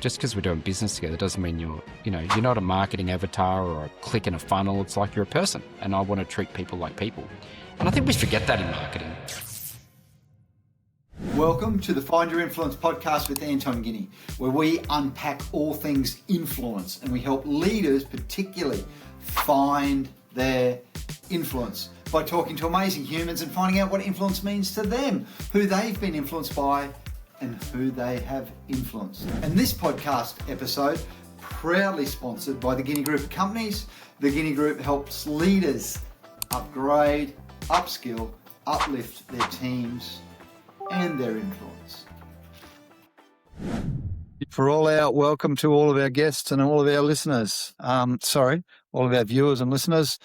just because we're doing business together doesn't mean you're not a marketing avatar or a click in a funnel. It's like you're a person, and I want to treat people like people. And I think we forget that in marketing. Welcome to the Find Your Influence podcast with Anton Guinea, where we unpack all things influence and we help leaders particularly find their influence by talking to amazing humans and finding out what influence means to them, who they've been influenced by and who they have influenced. And this podcast episode, proudly sponsored by the Guinea Group of companies. The Guinea Group helps leaders upgrade, upskill, uplift their teams and their influence. Welcome to all of our guests and all of our listeners. All of our viewers and listeners.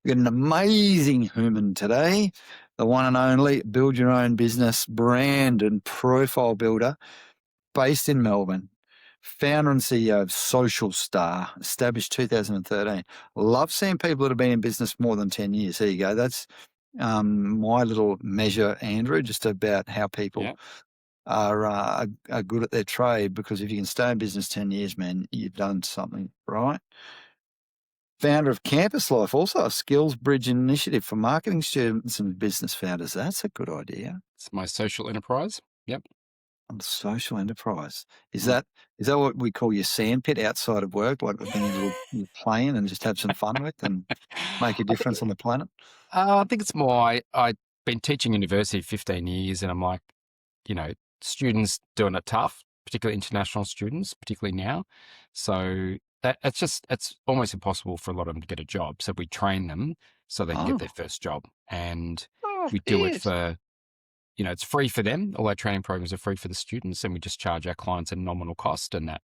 We've got an amazing human today, the one and only build your own business brand and profile builder based in Melbourne. Founder and CEO of Social Star, established 2013. Love seeing people that have been in business more than 10 years. There you go. That's my little measure, Andrew, just about how people are good at their trade, because if you can stay in business 10 years, man, you've done something right. Founder of Campus Life, also a skills bridge initiative for marketing students and business founders. That's a good idea. It's my social enterprise. Yep. Social enterprise. Is that what we call your sandpit outside of work, like being a little plane and just have some fun with and make a difference on the planet? I think it's more, I've been teaching university 15 years and I'm like, students doing it tough, particularly international students, particularly now. So it's almost impossible for a lot of them to get a job. So we train them so they can get their first job. And we do it for, it's free for them. All our training programs are free for the students, and we just charge our clients a nominal cost, and that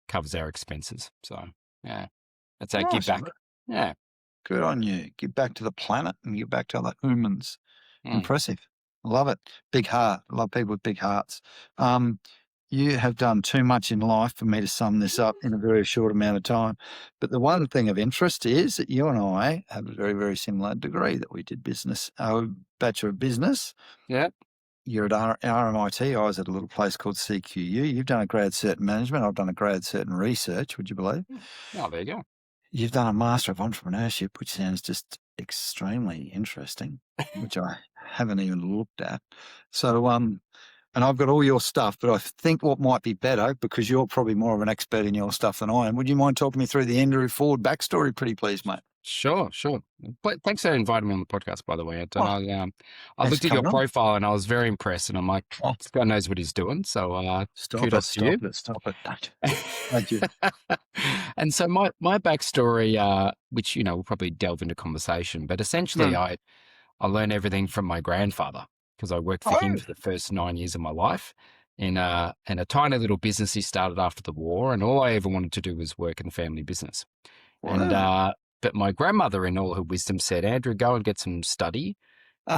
covers our expenses. So, yeah, that's our give back. Yeah. Good on you. Give back to the planet and give back to other humans. Impressive. Love it. Big heart. Love people with big hearts. You have done too much in life for me to sum this up in a very short amount of time. But the one thing of interest is that you and I have a very, very similar degree that we did business, Bachelor of Business. Yeah. You're at RMIT. I was at a little place called CQU. You've done a grad cert in management. I've done a grad cert in research, would you believe? Oh, there you go. You've done a Master of Entrepreneurship, which sounds just extremely interesting, which I haven't even looked at. So, and I've got all your stuff, but I think what might be better, because you're probably more of an expert in your stuff than I am, would you mind talking me through the Andrew Ford backstory, pretty please, mate? Sure. Thanks for inviting me on the podcast, by the way. I looked at your profile and I was very impressed, and I'm like, this guy knows what he's doing. So kudos to you. Stop it. Thank you. And so my backstory, which, we'll probably delve into conversation, but essentially I learned everything from my grandfather, because I worked for him for the first 9 years of my life in a tiny little business he started after the war. And all I ever wanted to do was work in the family business. Wow. But my grandmother, in all her wisdom, said, Andrew, go and get some study,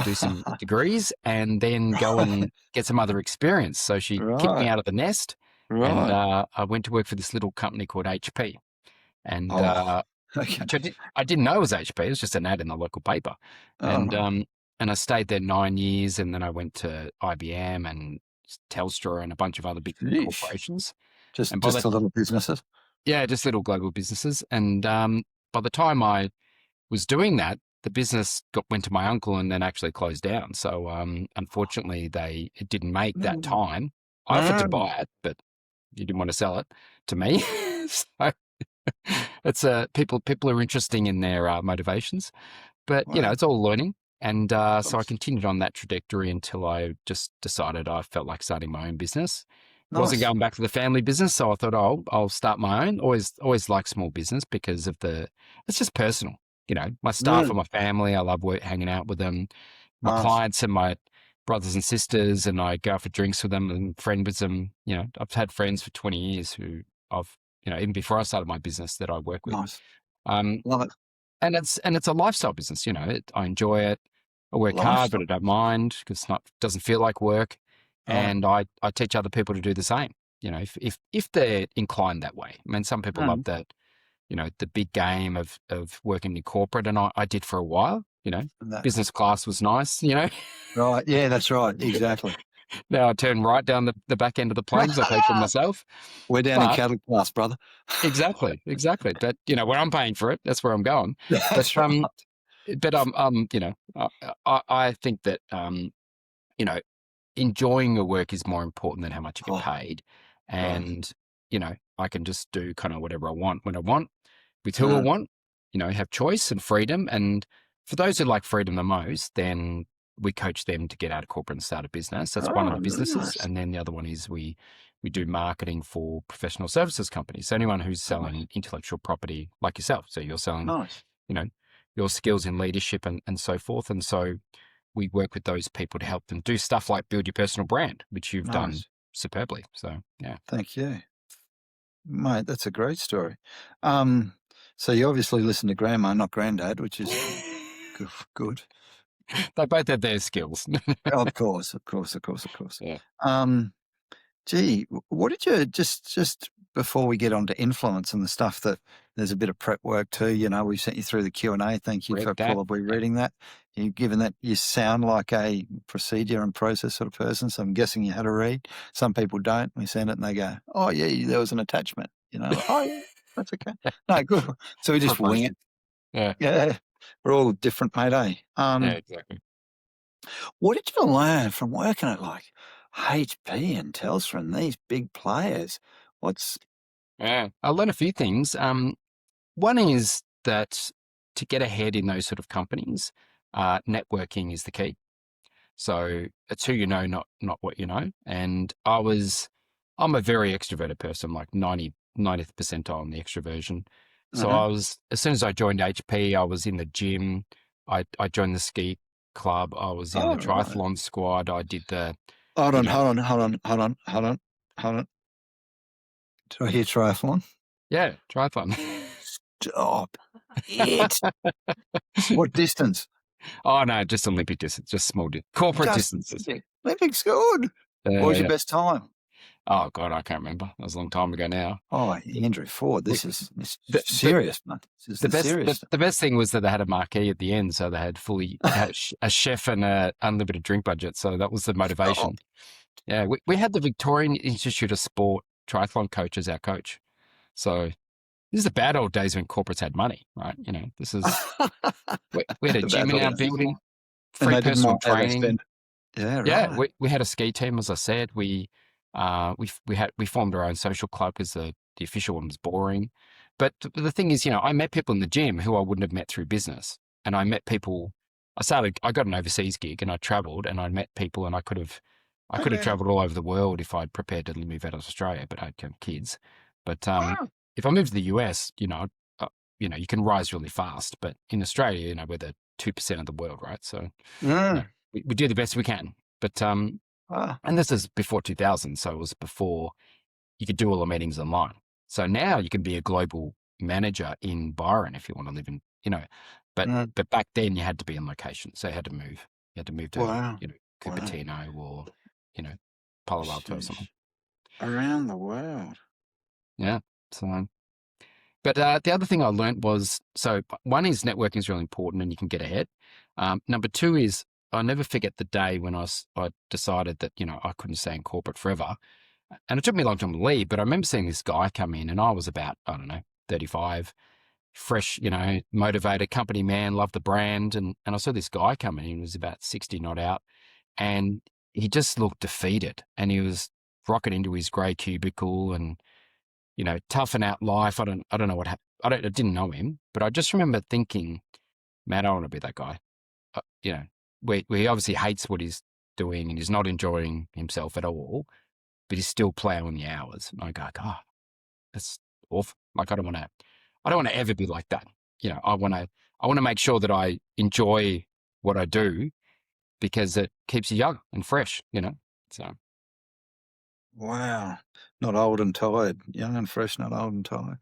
do some degrees, and then go and get some other experience. So she kicked me out of the nest, and I went to work for this little company called HP. And I didn't know it was HP. It was just an ad in the local paper. And I stayed there 9 years, and then I went to IBM and Telstra and a bunch of other big corporations. Just the little businesses? Yeah, just little global businesses. And by the time I was doing that, the business went to my uncle and then actually closed down. So unfortunately, it didn't make that time. I offered to buy it, but you didn't want to sell it to me. So it's people are interesting in their motivations, but it's all learning. And so I continued on that trajectory until I just decided I felt like starting my own business. Nice. Wasn't going back to the family business, so I thought, I'll start my own. Always like small business because it's just personal. My staff are my family. I love hanging out with them. My clients and my brothers and sisters, and I go out for drinks with them and friend with them. I've had friends for 20 years who even before I started my business that I work with. Nice. Love it. And it's a lifestyle business. I enjoy it. I work hard, but I don't mind because it doesn't feel like work. And I teach other people to do the same, if they're inclined that way. I mean, some people love that, the big game of working in corporate, and I did for a while, business class was nice, Right. Yeah, that's right. Exactly. Now I turn right down the back end of the plane because I pay for it myself. We're down in But cattle class, brother. exactly. But when I'm paying for it, that's where I'm going. But That's right. I think that you know, enjoying your work is more important than how much you get Oh, paid. right. And, I can just do kind of whatever I want when I want with who I Mm. want, have choice and freedom. And for those who like freedom the most, then we coach them to get out of corporate and start a business. That's one of Oh, the businesses. nice. And then the other one is we do marketing for professional services companies. So anyone who's Nice. selling intellectual property like yourself. So you're selling, Nice. you know, your skills in leadership and so forth. And so we work with those people to help them do stuff like build your personal brand, which you've done Nice. superbly. So, yeah. Thank you. Mate, that's a great story. So you obviously listen to grandma, not granddad, which is good. They both have their skills. Of course, of course, of course, of course. Yeah. Um, Gee, what did you just before we get on to influence and the stuff that there's a bit of prep work too. We sent you through the Q&A. Thank you Read for that. probably Yeah. reading that. Given that you sound like a procedure and process sort of person, so I'm guessing you had to read. Some people don't. We send it and they go, "Oh yeah, there was an attachment." Oh yeah, that's okay. No, good. So we just wing it. Preparation. Yeah. Yeah, we're all different, mate. Eh? Yeah, exactly. What did you learn from working at like HP and Telstra and these big players? What's Yeah. I learned a few things. One is that to get ahead in those sort of companies, networking is the key. So it's who you know, not what you know. And I'm a very extroverted person, like 90th percentile in the extroversion. So uh as soon as I joined HP, I was in the gym. I joined the ski club. I was in Oh, the right. triathlon squad. I did Hold you on, know, hold on, hold on, hold on, hold on, hold on. Did I hear triathlon? yeah, triathlon. Stop it. What distance? Oh no, just Olympic distance, just small corporate Just distances. Olympics good. What was your Yeah. best time? Oh God, I can't remember. That was a long time ago now. Oh, But Andrew Ford, we, this is the, the serious, man. This is the the best serious stuff. the best thing was that they had a marquee at the end, so they had a chef and a unlimited drink budget. So that was the Stop. motivation. Yeah, we had the Victorian Institute of Sport triathlon coach as our coach. So this is the bad old days when corporates had money, right? This is we had a The gym bad in old our days. building, And free they didn't personal mind how they training. spend. Yeah, Yeah, right. we had a ski team, as I said. We formed our own social club because the official one was boring. But the thing is, I met people in the gym who I wouldn't have met through business, and I met people. I got an overseas gig, and I travelled, and I met people, and I could have Yeah. travelled all over the world if I'd prepared to move out of Australia, but I had kids. But Wow. if I moved to the US, you can rise really fast. But in Australia, we're the 2% of the world, right? So Mm. we do the best we can. But Ah. and this is before 2000, so it was before you could do all the meetings online. So now you can be a global manager in Byron if you want to live in. But Mm. but back then you had to be in location, so you had to move. You had to move to Wow. Wow. Cupertino or you know Palo Alto or something. Sheesh. Around the world. Yeah. So, but the other thing I learned was one is networking is really important and you can get ahead. Number two is I never forget the day when I decided that I couldn't stay in corporate forever. And it took me a long time to leave, but I remember seeing this guy come in and I was about, I don't know, 35, fresh, motivated company man, loved the brand. And I saw this guy come in, he was about 60 not out, and he just looked defeated and he was rocking into his grey cubicle and, toughing out life. I don't know what happened. I didn't know him, but I just remember thinking, man, I want to be that guy. Where he obviously hates what he's doing and he's not enjoying himself at all, but he's still plowing the hours. And I go, God, that's awful. Like I don't want to ever be like that. I want to make sure that I enjoy what I do because it keeps you young and fresh. So Wow. Not old and tired. Young and fresh, not old and tired.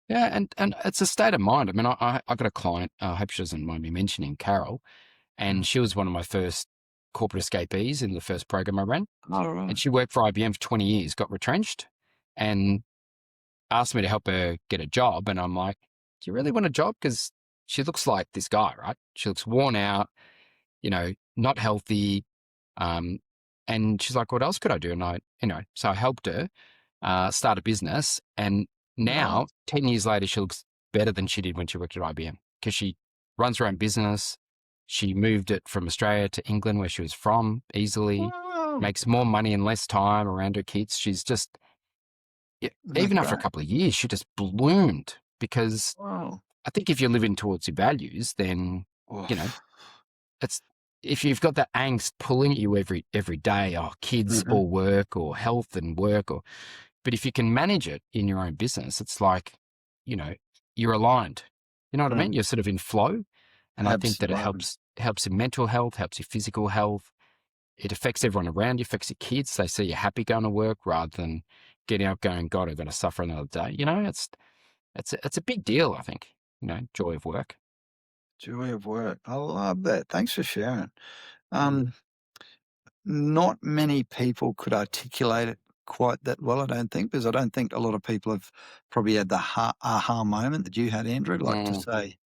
yeah, and it's a state of mind. I mean, I got a client. I hope she doesn't mind me mentioning Carol, and she was one of my first corporate escapees in the first program I ran. All right. And she worked for IBM for 20 years, got retrenched, and asked me to help her get a job. And I'm like, do you really want a job? Because she looks like this guy, right? She looks worn out, not healthy. Um, And she's like, what else could I do? And so I helped her start a business. And now, Nice. 10 years later, she looks better than she did when she worked at IBM because she runs her own business. She moved it from Australia to England, where she was from, easily, Wow. makes more money in less time around her kids. She's just, Isn't that even after a great? couple of years, she just bloomed because Wow. I think if you're living towards your values, then, Oh. it's, if you've got that angst pulling at you every day, kids Mhm. or work or health and work, but if you can manage it in your own business, it's like, you're aligned. You know what I mean? You're sort of in flow. And I think that it Absolutely. helps your mental health, helps your physical health. It affects everyone around you, affects your kids. They see you happy going to work rather than getting out going, God, I'm going to suffer another day. It's a big deal, I think, joy of work. Joy of work. I love that. Thanks for sharing. Mm. Not many people could articulate it quite that well, I don't think, because I don't think a lot of people have probably had the aha moment that you had, Andrew, like to Mm. say,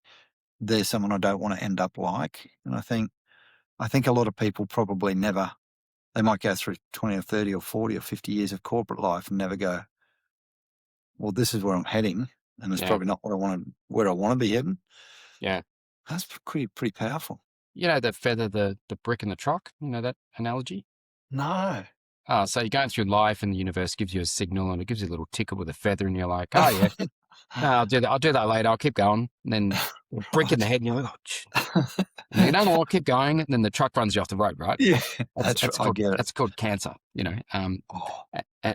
there's someone I don't want to end up like. And I think a lot of people probably never, they might go through 20 or 30 or 40 or 50 years of corporate life and never go, well, this is where I'm heading. And it's Yeah. probably not where I want to be heading. Yeah. That's pretty powerful. The feather, the brick in the truck, that analogy? No. So you're going through life and the universe gives you a signal and it gives you a little tickle with a feather and you're like, oh yeah, no, I'll do that. I'll do that later. I'll keep going. And then a brick in the head and you're like, and you go, no, I'll keep going. And then the truck runs you off the road, right? Yeah, That's I get it. that's called cancer, Oh,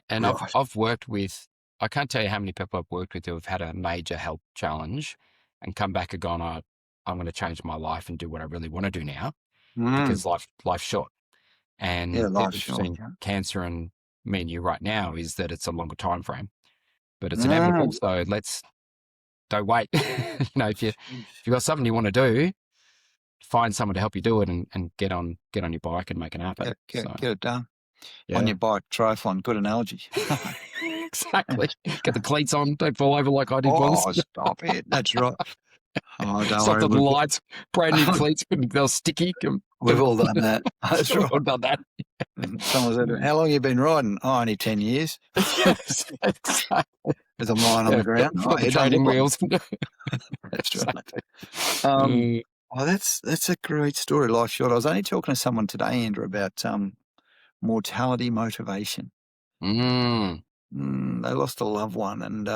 and right. I've worked with, I can't tell you how many people I've worked with who have had a major health challenge and come back and gone, I'm going to change my life and do what I really want to do now because life's short. And Yeah, the life's difference short. between cancer and me and you right now is that it's a longer time frame, but it's inevitable. Mm. So don't wait. If you've got something you want to do, find someone to help you do it and get on your bike and make it happen. Get So it done. yeah. On your bike, triathlon. Good analogy. Exactly. Get the cleats on. Don't fall over like I did once. Oh, stop it. That's right. Oh, don't Stopped worry. at the lights. Brand new cleats, but they're sticky. We've all done that. That's We've right. all done that. Someone said, how long have you been riding? Oh, only 10 years. Yes, exactly. There's a line on the ground. Got the training wheels. That's right. Exactly. Oh, that's a great story, life short. I was only talking to someone today, Andrew, about mortality motivation. They lost a loved one, and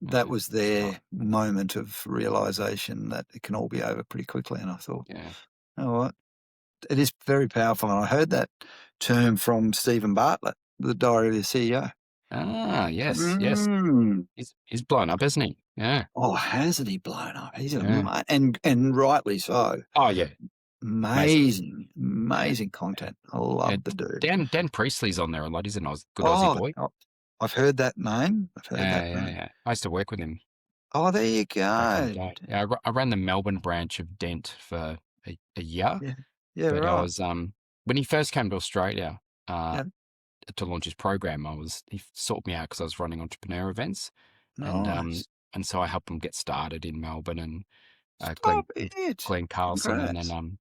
that was their moment of realization that it can all be over pretty quickly. And I thought, oh, what? It is very powerful. And I heard that term from Stephen Bartlett, the Diary of the CEO. Ah, yes. He's blown up, hasn't he? Yeah. Oh, hasn't he blown up? He's and rightly so. Oh, yeah. Amazing content. I love the dude. Dan Priestley's on there a lot. He's a nice, good Aussie boy. I've heard that name. Yeah. I used to work with him. Oh, there you go. Yeah, I ran the Melbourne branch of Dent for a year. Yeah, but right. I was when he first came to Australia to launch his program, he sought me out because I was running entrepreneur events, and so I helped him get started in Melbourne and Glenn Carlson, and then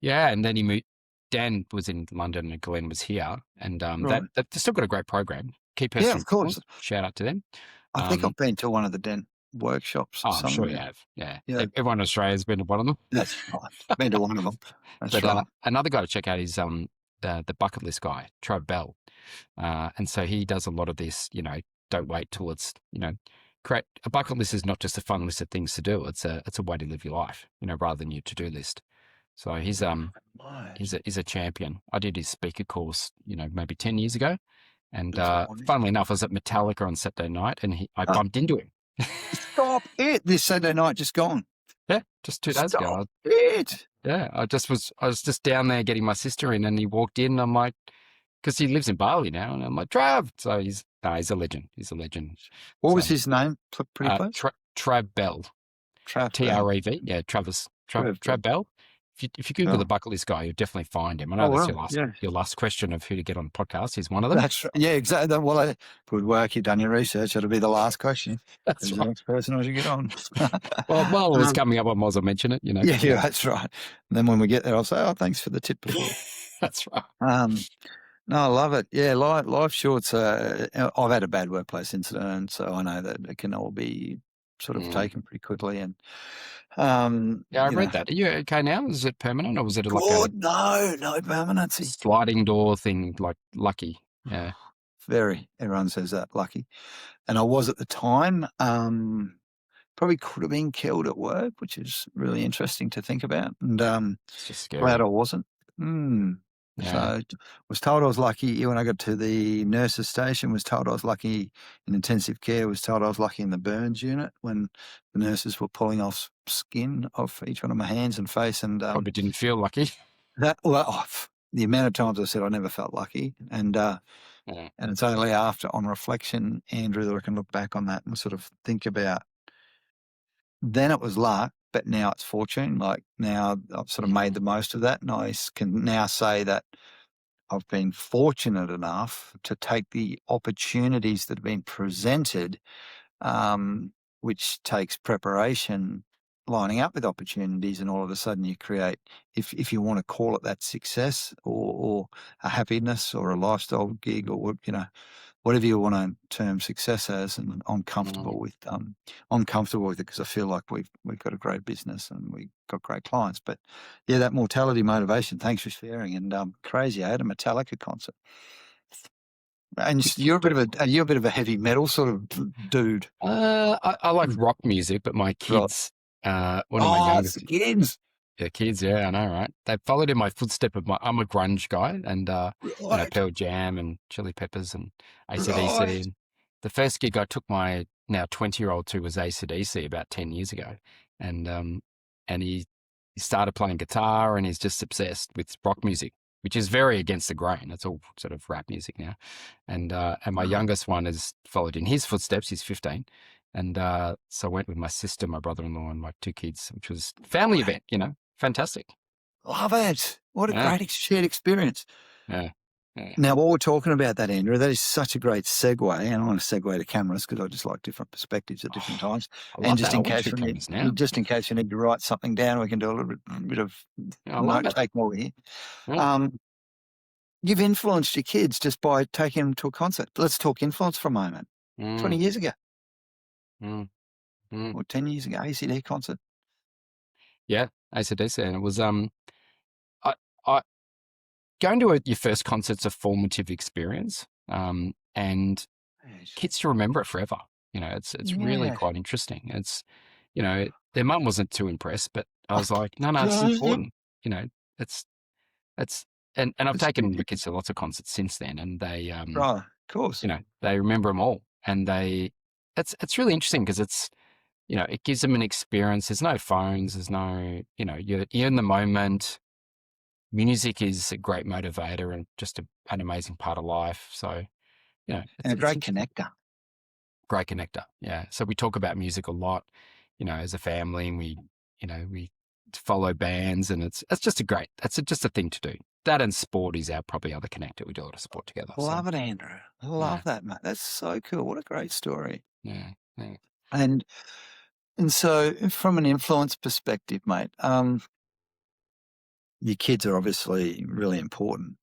and then he moved. Dan was in London and Glenn was here, and they've still got a great program. Keep Hurst, of course. Shout out to them. I think I've been to one of the Den workshops. Oh, I'm sure you have. Yeah. Everyone in Australia has been to one of them. That's right. Been to one of them. That's right. Another guy to check out is the bucket list guy, Trav Bell, and so he does a lot of this. Don't wait till it's create a bucket list is not just a fun list of things to do. It's a way to live your life. Rather than your to-do list. So he's a champion. I did his speaker course, maybe 10 years ago. And funnily enough, I was at Metallica on Saturday night and I bumped into him. Stop it. This Saturday night just gone. Yeah, just 2 days ago. It. Yeah, I was just down there getting my sister in and he walked in and I'm like, because he lives in Bali now. And I'm like, Trav. So he's a legend. He's a legend. What was his name? Pretty close? Trav Bell. Trev. Yeah, Travis. Trav Bell. If you Google the bucket list guy, you'll definitely find him. I know that's your last question of who to get on the podcast. He's one of them. That's right. Yeah, exactly. Well, good work. You've done your research. That'll be the last question. That's right. The next person I should get on. Well, it was coming up. I might as well mention it. Yeah, that's right. And then when we get there, I'll say, "Oh, thanks for the tip before." That's right. Um, no, I love it. Yeah, life shorts. I've had a bad workplace incident, so I know that it can all be sort of Mm. taken pretty quickly. And Yeah, I you know, read that. Are you okay now? Is it permanent or was it like a God, no permanency. sliding door thing, like lucky? Yeah. Very. Everyone says that. Lucky, and I was at the time. Probably could have been killed at work, which is really interesting to think about. And It's just glad scary. I wasn't. Mm. Yeah. So was told I was lucky when I got to the nurses station, was told I was lucky in intensive care, was told I was lucky in the burns unit when the nurses were pulling off skin off each one of my hands and face. And Probably didn't feel lucky. the amount of times I said I never felt lucky. Yeah. And it's only after, on reflection, Andrew, that I can look back on that and sort of think about, then it was luck, but now it's fortune. Like now I've sort of made the most of that. And can now say that I've been fortunate enough to take the opportunities that have been presented, which takes preparation, lining up with opportunities, and all of a sudden you create, if you want to call it that, success or a happiness or a lifestyle gig, or whatever you want to term success as. And I'm Mm. comfortable with it because I feel like we've got a great business and we've got great clients. But yeah, that mortality motivation. Thanks for sharing. And crazy, I had a Metallica concert. And you're a bit of a heavy metal sort of dude, I like rock music, but my right? kids, one of my Oh, it's youngest the kids, yeah, kids, yeah, I know, right? They followed in my footstep of I'm a grunge guy and, right? Pearl Jam and Chili Peppers and AC/DC. Right. And the first gig I took my now 20-year-old to was AC/DC about 10 years ago. And he started playing guitar and he's just obsessed with rock music, which is very against the grain. It's all sort of rap music now. And my Wow. youngest one has followed in his footsteps. He's 15. And so I went with my sister, my brother-in-law, and my two kids, which was family Great. event, fantastic. Love it. What a Yeah, great shared experience. yeah, yeah. Now, while we're talking about that, Andrew, that is such a great segue. And I want to segue to cameras because I just like different perspectives at different Oh, times. I And love that. I want to shoot cameras now. just in case you need to write something down, we can do a little bit of Yeah, I love note it. taking while we're here. Yeah. Um, you've influenced your kids just by taking them to a concert. Let's talk influence for a moment. 20 Mm, years ago mm, mm. or 10 years ago, ACD concert. Yeah, AC/DC. And it was I, I going to your first concert's a formative experience. And Yes. kids to remember it forever. It's really Yeah. quite interesting. Their mum wasn't too impressed, but I was like, no, no, it's important. You know, it's it's and I've It's taken the kids to lots of concerts since then, and they right, of course. they remember them all, and it's really interesting because it gives them an experience. There's no phones. There's no you're in the moment. Music is a great motivator and just an amazing part of life. So And a it's great interesting. connector. Great connector. Yeah. So we talk about music a lot, as a family, and we follow bands, and it's just a thing to do. That and sport is our probably other connector. We do a lot of sport together. So Love it, Andrew. yeah, Love that, mate. That's so cool. What a great story. yeah, yeah. And so from an influence perspective, mate, your kids are obviously really important.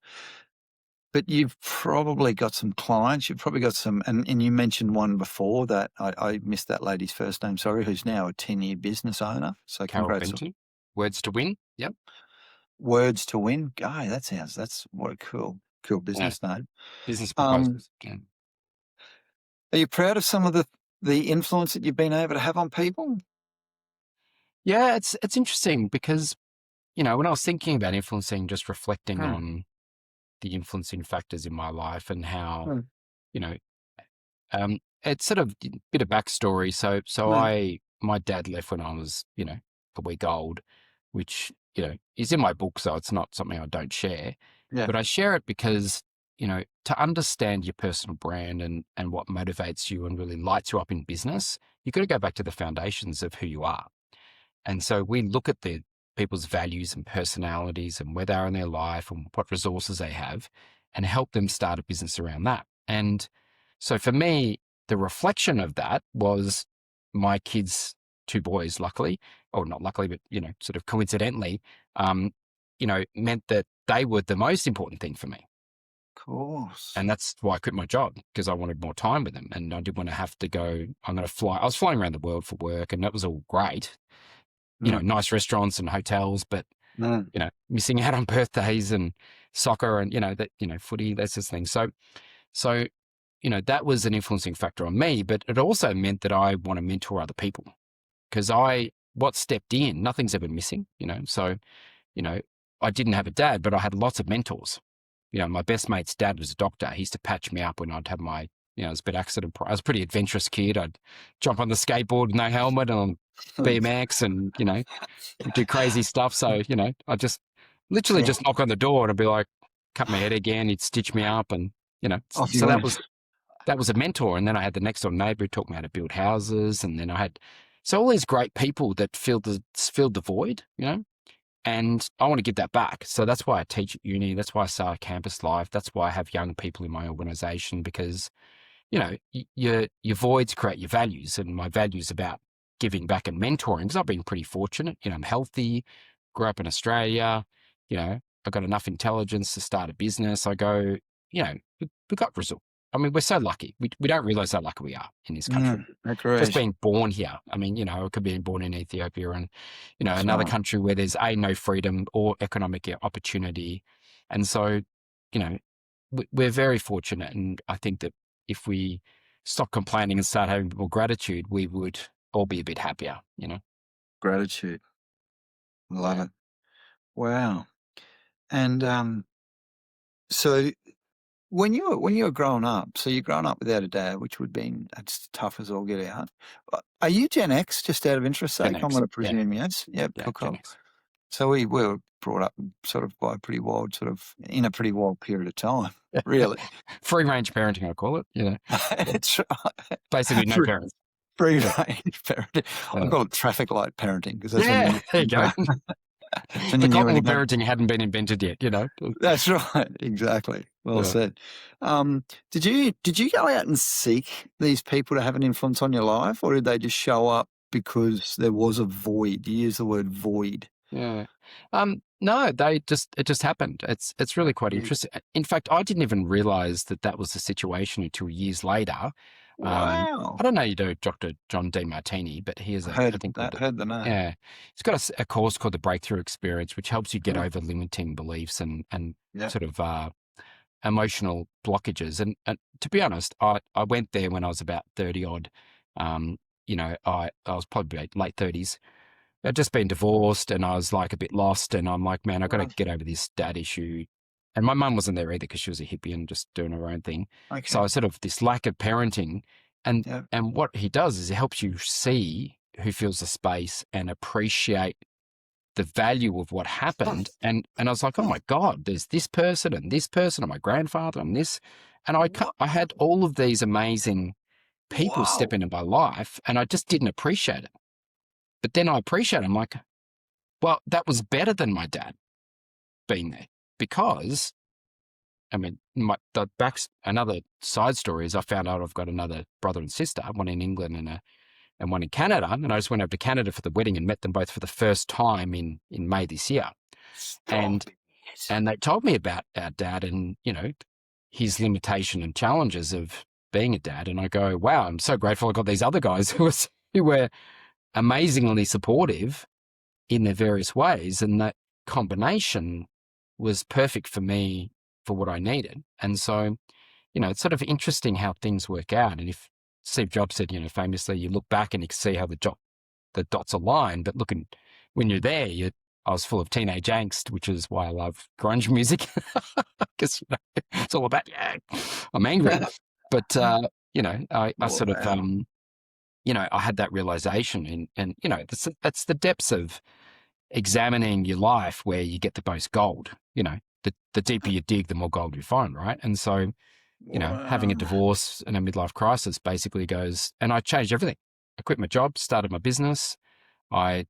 But you've probably got some clients, you've probably got some, and you mentioned one before that I missed that lady's first name, sorry, who's now a 10-year business owner. So Carol congrats. Benton, Words to Win. Yep. Words to Win. Guy, that's what a cool Yeah. business name. Business Um, proposals. Yeah. are you proud of some of the influence that you've been able to have on people? Yeah, it's interesting because when I was thinking about influencing, just reflecting Hmm, on the influencing factors in my life and how hmm, you know it's sort of a bit of backstory. So hmm. my dad left when I was, a week old, which, is in my book. So it's not something I don't share, Yeah. but I share it because, to understand your personal brand and what motivates you and really lights you up in business, you've got to go back to the foundations of who you are. And so we look at the people's values and personalities and where they are in their life and what resources they have and help them start a business around that. And so for me, the reflection of that was my kids, two boys, luckily, or not luckily, but, sort of coincidentally, meant that Of were the most important thing for me. course. And that's why I quit my job, because I wanted more time with them. And I didn't want to have to go, I'm going to fly. I was flying around the world for work, and that was all great. Nice restaurants and hotels, but, Mm. missing out on birthdays and soccer and, footy, that's this thing. So, that was an influencing factor on me, but it also meant that I want to mentor other people, because what stepped in, nothing's ever missing, So, I didn't have a dad, but I had lots of mentors. My best mate's dad was a doctor. He used to patch me up when I'd have my, it was a bit accident. I was a pretty adventurous kid. I'd jump on the skateboard with no helmet on BMX and, do crazy stuff. So, I'd just literally just knock on the door and I'd be like, cut my head again. He'd stitch me up and, Off so you that went. was a mentor. And then I had the next door neighbor who taught me how to build houses. And then I had, so all these great people that filled the void, and I want to give that back. So that's why I teach at uni. That's why I start Campus Life. That's why I have young people in my organization, because, your voids create your values, and my values about giving back and mentoring, because I've been pretty fortunate. I'm healthy, grew up in Australia, I've got enough intelligence to start a business. I go, we got result. I mean, we're so lucky. We don't realize how lucky we are in this country. Just being born here. I mean, I could be born in Ethiopia and, That's another right. country where there's no freedom or economic opportunity. And so, we're very fortunate. And I think that if we stop complaining and start having more gratitude, we would all be a bit happier, Gratitude. Love Yeah. it. Wow. And so when you were growing up, so you're growing up without a dad, which would have been that's tough as all get out. Are you Gen X? Just out of interest Gen sake, I'm X. going to Yeah. presume yes. Yep. Yeah. Cool. Gen Cool. X. So we were brought up sort of by a pretty wild in a pretty wild period of time, really. Free range parenting, I call it, That's right. basically no parents. Free Yeah. range parenting. I Uh, call it traffic light parenting because that's when yeah, there you go. when The you knew cotton wool anything. parenting hadn't been invented yet, That's right. Exactly. Well Yeah. said. Did you go out and seek these people to have an influence on your life, or did they just show up because there was a void? You use the word void. Yeah. No, it just happened. It's really quite Yeah. interesting. In fact, I didn't even realize that was the situation until years later. Wow. I don't know, Dr. John D. but he has a thing called Heard the name. yeah. He's got a course called the Breakthrough Experience, which helps you get Yeah. over limiting beliefs and Yeah. sort of emotional blockages. And to be honest, I went there when I was about 30 odd. I was probably late 30s. I'd just been divorced and I was like a bit lost, and I'm like, man, I've got to Right. get over this dad issue. And my mum wasn't there either because she was a hippie and just doing her own thing. Okay. So I was sort of this lack of parenting. And Yeah. and what he does is he helps you see who fills the space and appreciate the value of what happened. And I was like, oh my God, there's this person and my grandfather and this. And I had all of these amazing people step Wow. into my life, and I just didn't appreciate it. But then I appreciate it. I'm like, well, that was better than my dad being there, because, I mean, another side story is I found out I've got another brother and sister, one in England and one in Canada. And I just went over to Canada for the wedding and met them both for the first time in May this year. And they told me about our dad and, his limitation and challenges of being a dad. And I go, wow, I'm so grateful I got these other guys who were amazingly supportive in their various ways. And that combination was perfect for me for what I needed. And so, it's sort of interesting how things work out. And if Steve Jobs said, famously, you look back and you can see how the dots align, but when you're there, I was full of teenage angst, which is why I love grunge music, because it's all about, I'm angry. But, I sort of, I had that realization, and that's the depths of examining your life where you get the most gold. The deeper you dig, the more gold you find, right? And so, having a divorce and a midlife crisis basically goes, and I changed everything. I quit my job, started my business. I,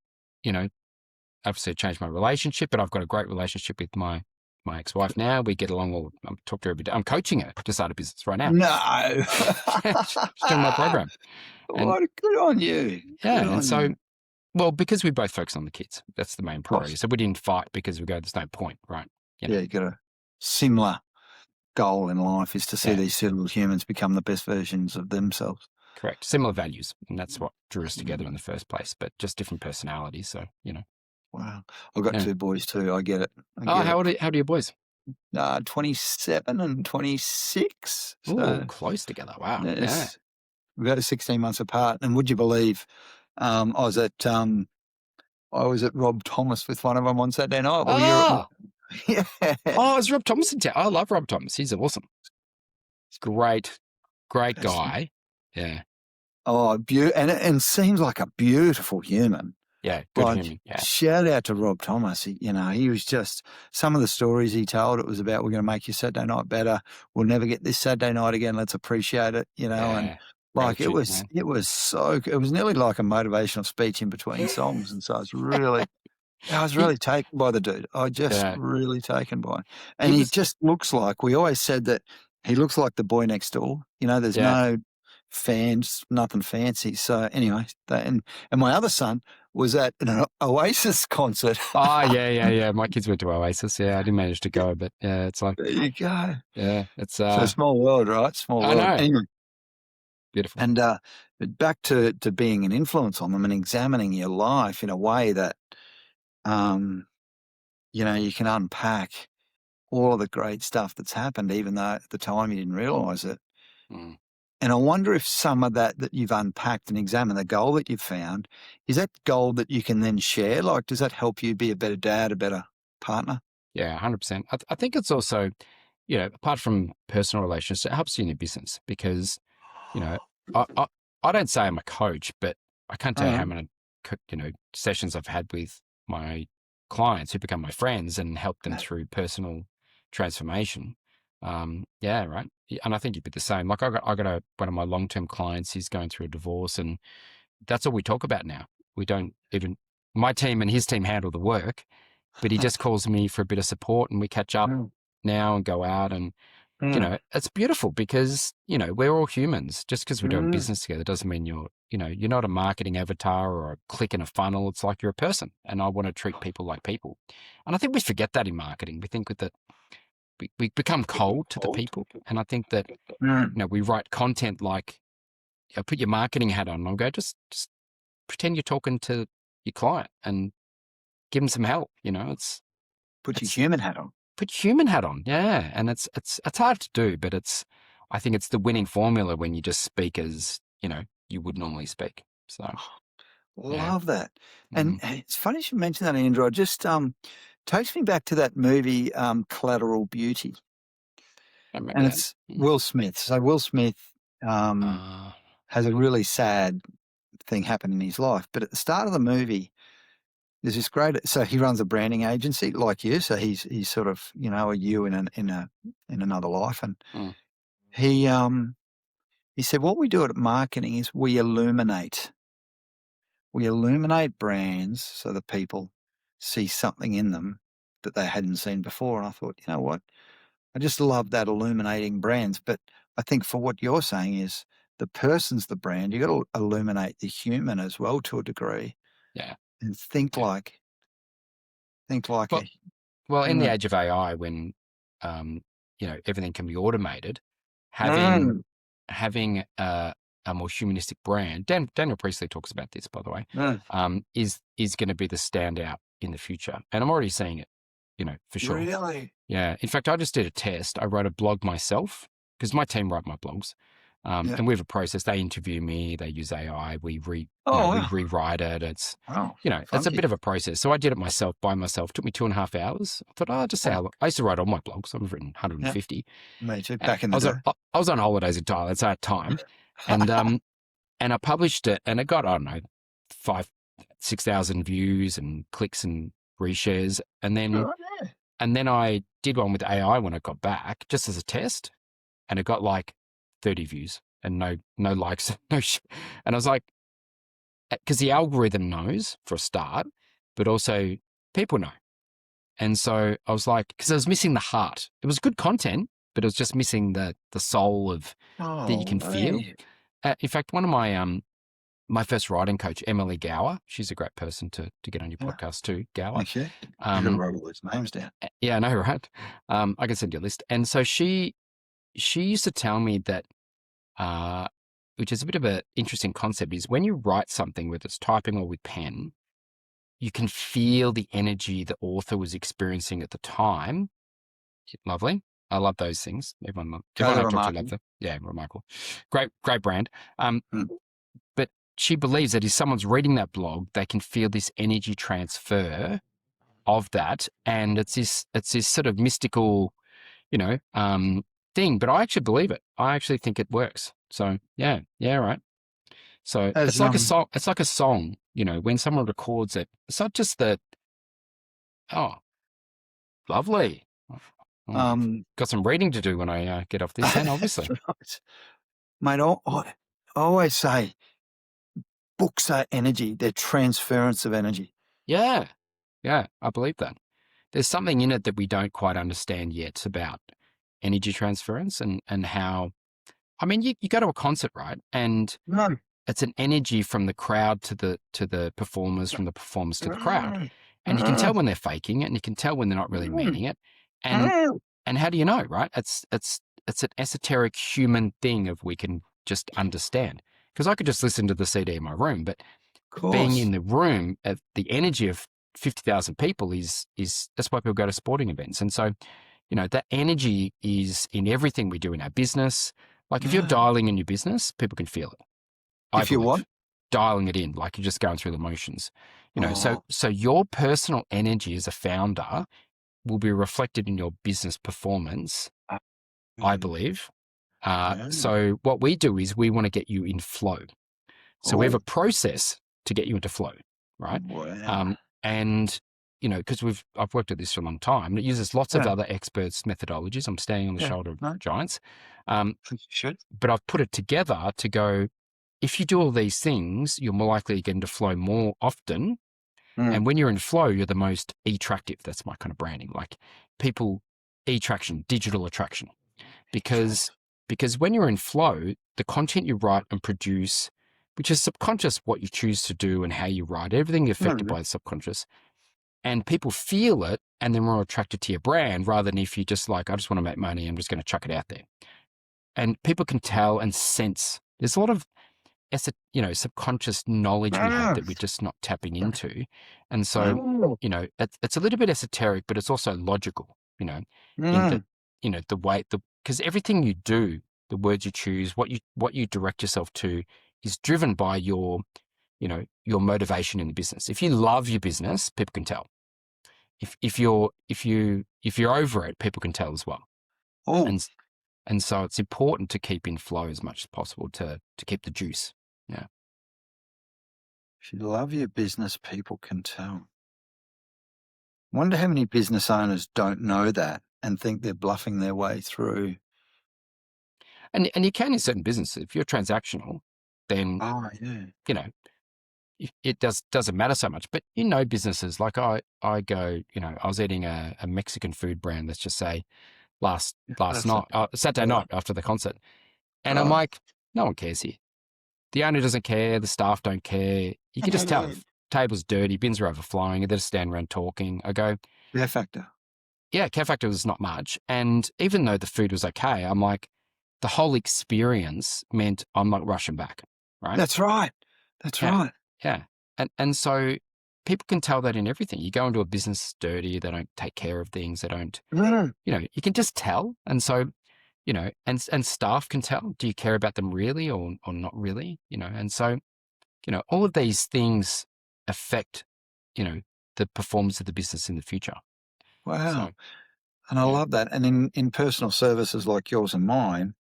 obviously changed my relationship, but I've got a great relationship with my ex-wife now. We get along well. I'm talking to her every day. I'm coaching her to start a business right now. No. She's doing my program. Good on you. Yeah. Good And so, you. well, because we both focus on the kids, that's the main priority. So we didn't fight because we go, there's no point, right? you know. Yeah, you got a similar goal in life is to see Yeah, these two little humans become the best versions of themselves. correct. Similar values, and that's what drew us together in the first place, but just different personalities. So, Wow. I've got yeah. two boys too. I get it. I Oh, get it. how old are your boys? 27 and 26. Oh, So close together. Wow. Yeah. yes, we're about 16 months apart. And would you believe, I was at Rob Thomas with one of them on Saturday night. Well, Ah, yeah. oh, is Rob Thomas in town? I love Rob Thomas. He's awesome. Great, great guy. Yeah. Oh, and seems like a beautiful human. Yeah. Good Like, human. Yeah. shout out to Rob Thomas. He was just, some of the stories he told, it was about, we're going to make your Saturday night better. We'll never get this Saturday night again. Let's appreciate it, and Yeah. like Gratitude, man. it was nearly like a motivational speech in between songs. And so I was He, really taken by the dude. I just yeah. really taken by him. He And he was, just looks like, we always said that he looks like the boy next door. There's yeah. no fans, nothing fancy. So anyway, and my other son was at an Oasis concert. Oh, yeah. My kids went to Oasis. Yeah. I didn't manage to go, but yeah, it's like, There you go. yeah, it's, So small world, right? Small I world. know. Anyway, Beautiful. and but back to being an influence on them and examining your life in a way that, you can unpack all of the great stuff that's happened, even though at the time you didn't realize it. Mm. And I wonder if some of that you've unpacked and examined, the goal that you've found, is that goal that you can then share? Like, does that help you be a better dad, a better partner? Yeah, 100%. I think it's also, apart from personal relationships, it helps you in your business because, I, I, I don't say I'm a coach, but I can't tell you how many, sessions I've had with my clients who become my friends and help them through personal transformation. Yeah, right. And I think you'd be the same. Like I got one of my long-term clients, he's going through a divorce and that's all we talk about now. We don't even, my team and his team handle the work, but he just calls me for a bit of support and we catch up now and go out and, it's beautiful because, we're all humans. Just because we're doing business together doesn't mean you're not a marketing avatar or a click in a funnel. It's like you're a person and I want to treat people like people. And I think we forget that in marketing. We think that we become cold to the people. And I think that, we write content like, put your marketing hat on and I'll go, just pretend you're talking to your client and give them some help. Put your human hat on. Put human hat on. Yeah. And it's hard to do, but I think it's the winning formula when you just speak as, you would normally speak. So Love that. Mm-hmm. And it's funny you mentioned that, Andrew. It just takes me back to that movie, Collateral Beauty. I remember And that. it's Will Smith. So Will Smith has a really sad thing happen in his life. But at the start of the movie, there's this great. So he runs a branding agency like you. So he's sort of a you in another life. And he said, what we do at marketing is we illuminate brands so that people see something in them that they hadn't seen before. And I thought, you know what? I just love that, illuminating brands. But I think for what you're saying is the person's the brand. You got to illuminate the human as well to a degree. Yeah. And think like well, in the age of AI, when everything can be automated, having a more humanistic brand. Daniel Priestley talks about this, by the way. Is going to be the standout in the future, and I'm already seeing it. For sure. Really? Yeah. In fact, I just did a test. I wrote a blog myself because my team write my blogs. And we have a process. They interview me. They use AI. We rewrite it. It's it's a bit of a process. So I did it myself by myself. It took me 2.5 hours. I thought, just say I used to write all my blogs. I've written 150. Me too. Back in the day. I was on holidays in Thailand, so I had time, and I published it, and it got 5,000-6,000 views and clicks and reshares, and then I did one with AI when I got back, just as a test, and it got like 30 views and no likes, and I was like, because the algorithm knows for a start, but also people know, and so I was like, because I was missing the heart. It was good content, but it was just missing the soul of that you can feel. In fact, one of my my first writing coach, Emily Gower. She's a great person to get on your Yeah. podcast too, Gower. Thank you. I should wrote all those names down. Yeah, I know, right? I can send you a list. And so she used to tell me that, which is a bit of an interesting concept, is when you write something, whether it's typing or with pen, you can feel the energy the author was experiencing at the time. Lovely. I love those things. Everyone I talk to loves them. Yeah, remarkable. Great brand. But she believes that if someone's reading that blog, they can feel this energy transfer of that, and it's this sort of mystical, thing. But I actually believe it. I actually think it works. So yeah, right. So it's like a song. It's like a song. When someone records it, it's not just lovely. Got some reading to do when I get off this, then obviously. Right. Mate, I always say books are energy. They're transference of energy. Yeah, I believe that. There's something in it that we don't quite understand yet about energy transference and how. I mean, you go to a concert, right? And it's an energy from the crowd to the performers, from the performers to the crowd. And you can tell when they're faking it, and you can tell when they're not really meaning it. And how do you know, right? It's an esoteric human thing of we can just understand. Because I could just listen to the CD in my room, but being in the room, the energy of 50,000 people is that's why people go to sporting events. And so, that energy is in everything we do in our business. Like if you're dialing in your business, people can feel it. If you what? Dialing it in, like you're just going through the motions. So your personal energy as a founder will be reflected in your business performance, I believe. So what we do is we want to get you in flow. So we have a process to get you into flow, right? Wow. And because I've worked at this for a long time, it uses lots of other experts' methodologies. I'm standing on the shoulder of giants. You should. But I've put it together to go, if you do all these things, you're more likely to get into flow more often. And when you're in flow, you're the most attractive. That's my kind of branding. Like people, attraction, digital attraction. Because when you're in flow, the content you write and produce, which is subconscious, what you choose to do and how you write, everything is affected by the subconscious. And people feel it, and they're more attracted to your brand rather than if you just like, I just want to make money, I'm just going to chuck it out there. And people can tell and sense. There's a lot of subconscious knowledge we have that we're just not tapping into. And so, it's a little bit esoteric, but it's also logical, in the way, because everything you do, the words you choose, what you direct yourself to is driven by your motivation in the business. If you love your business, people can tell. If you're over it, people can tell as well. And so it's important to keep in flow as much as possible to keep the juice. Yeah. If you love your business, people can tell. Wonder how many business owners don't know that and think they're bluffing their way through. And you can in certain businesses. If you're transactional, then it doesn't matter so much. But businesses like I go, I was eating a Mexican food brand, let's just say, last night, Saturday night after the concert. And I'm like, no one cares here. The owner doesn't care. The staff don't care. You can just tell if table's dirty, bins are overflowing, and they just stand around talking. I go, care factor. Yeah, care factor was not much. And even though the food was okay, I'm like, the whole experience meant I'm not rushing back, right? That's right. Right. Yeah. And so people can tell that in everything. You go into a business dirty, they don't take care of things, they don't, you can just tell. And so, and staff can tell, do you care about them really or not really? And so, all of these things affect, the performance of the business in the future. Wow. So, and I love that. And in personal services like yours and mine,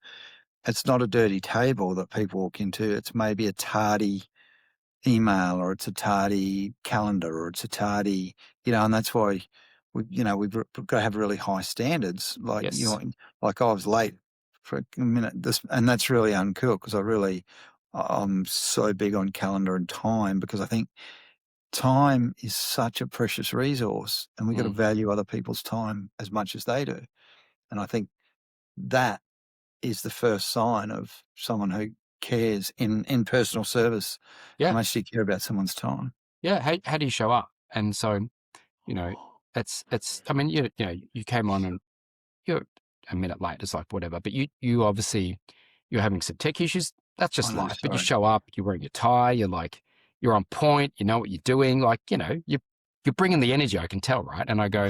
it's not a dirty table that people walk into. It's maybe a tardy email, or it's a tardy calendar, or it's a tardy, and that's why we've got to have really high standards. Like, like I was late for a minute, and that's really uncool because I'm so big on calendar and time, because I think time is such a precious resource, and we got to value other people's time as much as they do. And I think that is the first sign of someone who cares in personal service? How Yeah. much do you care about someone's time? Yeah. How do you show up? And so, it's, I mean, you came on and you're a minute late. It's like, whatever. But you obviously, you're having some tech issues. That's I just know, life. But you sorry. show up, you're wearing your tie, you're on point, you know what you're doing. Like, you're bringing the energy, I can tell, right? And I go,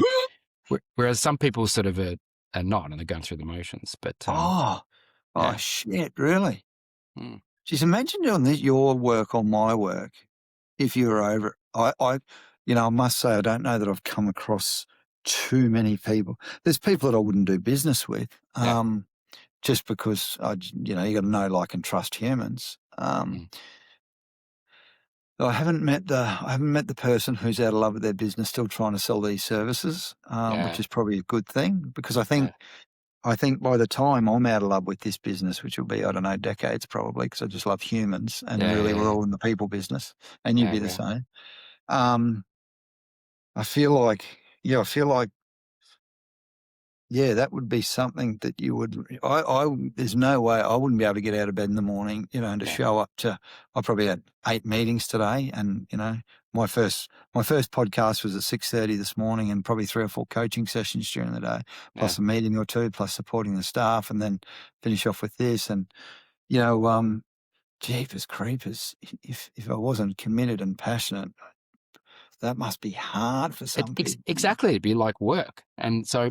whereas some people sort of are not, and they're going through the motions. But, Oh, yeah. shit, really? Mm, Just imagine doing your work or my work if you were over. I must say, I don't know that I've come across too many people. There's people that I wouldn't do business with, yeah. just because you got to know, like, and trust humans. Mm, I haven't met the person who's out of love with their business, still trying to sell these services, which yeah. is probably a good thing, because I Yeah. think by the time I'm out of love with this business, which will be, I don't know, decades probably, because I just love humans, and Yeah. really we're Yeah. all in the people business, and you'd Yeah. be the Yeah. same. Um, I feel like, that would be something that you would. There's no way I wouldn't be able to get out of bed in the morning, and to Yeah. show up to. I probably had 8 meetings today, and my first podcast was at 6:30 this morning, and probably 3 or 4 coaching sessions during the day, Yeah. plus a meeting or two, plus supporting the staff, and then finish off with this, and jeepers creepers, if I wasn't committed and passionate, that must be hard for some people. Exactly. It'd be like work. And so,